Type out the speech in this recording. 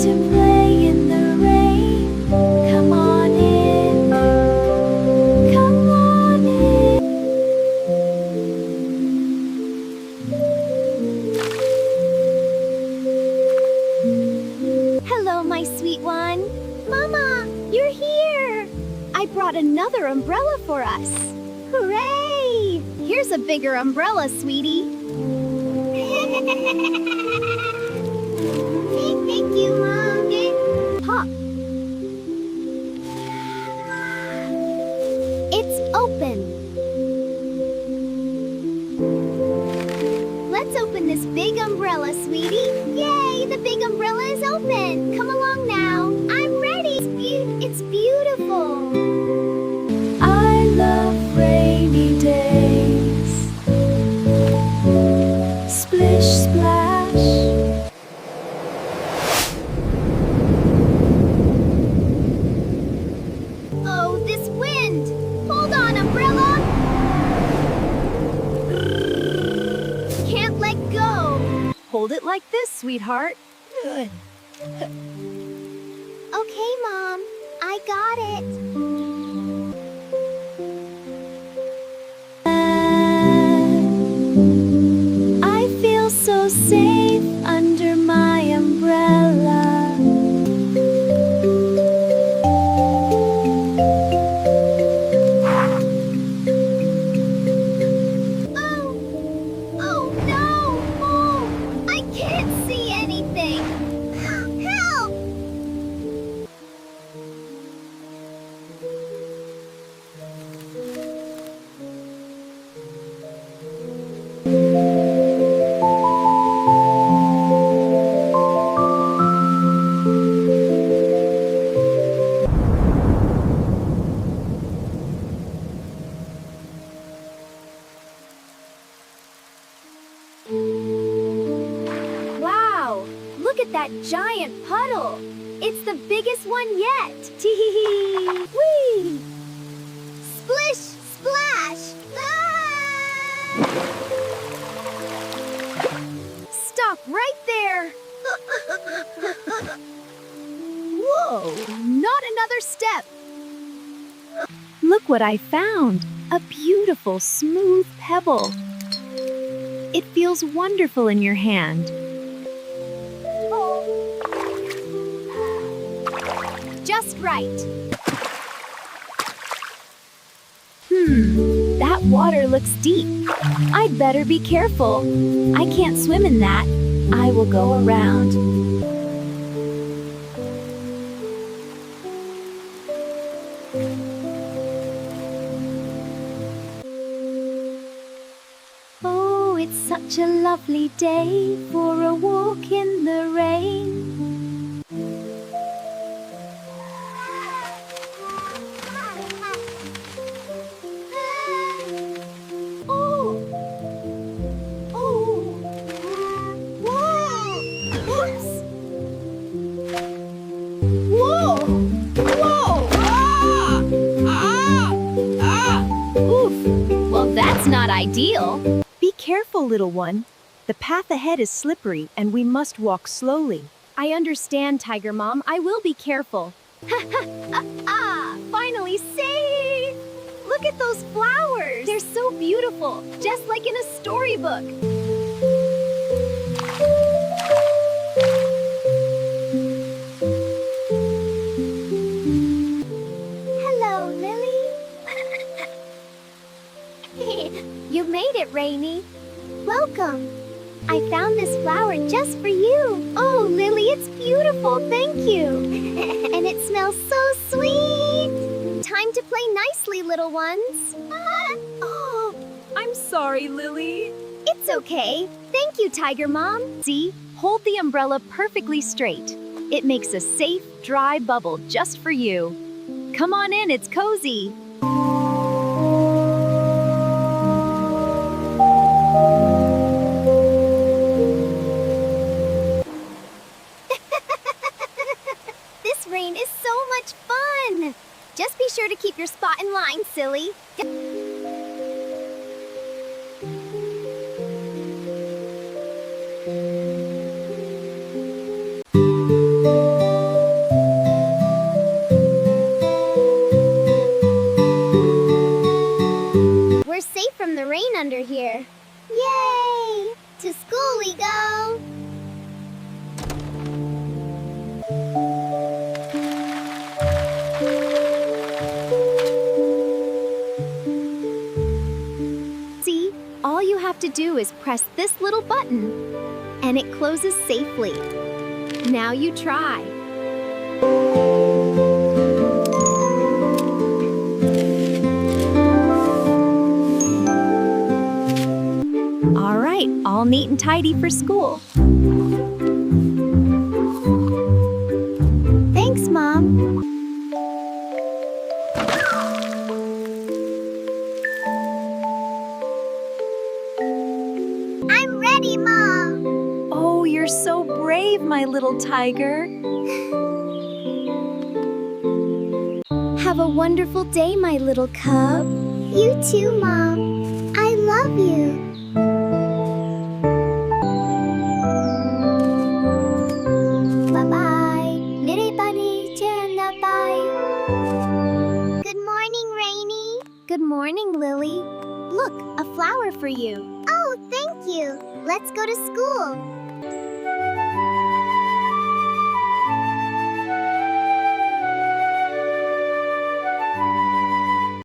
to play in the rain. Come on in. Come on in. Hello, my sweet one. Mama, you're here. I brought another umbrella for us. Hooray! Here's a bigger umbrella, sweetie. Thank you, Mom. Pop. It's open. Let's open this big umbrella, sweetie. Yay, the big umbrella is open. Come along now. I'm ready. It's beautiful. I love rainy days. Splish, splash. Oh, this wind! Hold on, umbrella! Can't let go. Hold it like this, sweetheart. Good. Okay, Mom. I got it. I feel so safe under my umbrella. Oh no! Oh, I can't see anything. Help! Wow! Look at that giant puddle! It's the biggest one yet! Tee-hee-hee! Whee! Splish! Splash! Ah! Stop right there! Whoa! Not another step! Look what I found! A beautiful, smooth pebble. It feels wonderful in your hand. Just right. That water looks deep. I'd better be careful. I can't swim in that. I will go around. Oh, it's such a lovely day for a walk in the rain. That's not ideal. Be careful, little one. The path ahead is slippery and we must walk slowly. I understand, Tiger Mom. I will be careful. Finally safe! Look at those flowers. They're so beautiful, just like in a storybook. Hello, Lily. You made it, Rainy. Welcome. I found this flower just for you. Oh, Lily, it's beautiful. Thank you. And it smells so sweet. Time to play nicely, little ones. Oh, I'm sorry, Lily. it's okay. Thank you, Tiger Mom. See, hold the umbrella perfectly straight. It makes a safe, dry bubble just for you. Come on in, it's cozy. This rain is so much fun. Just be sure to keep your spot in line, silly. from the rain under here. Yay! To school we go! See, all you have to do is press this little button, and it closes safely. Now you try. All right, all neat and tidy for school. Thanks, Mom. I'm ready, Mom. Oh, you're so brave, my little tiger. Have a wonderful day, my little cub. You too, Mom. I love you. Bye-bye. Little bunny, bye. Good morning, Rainy. Good morning, Lily. Look, a flower for you. Oh, thank you. Let's go to school.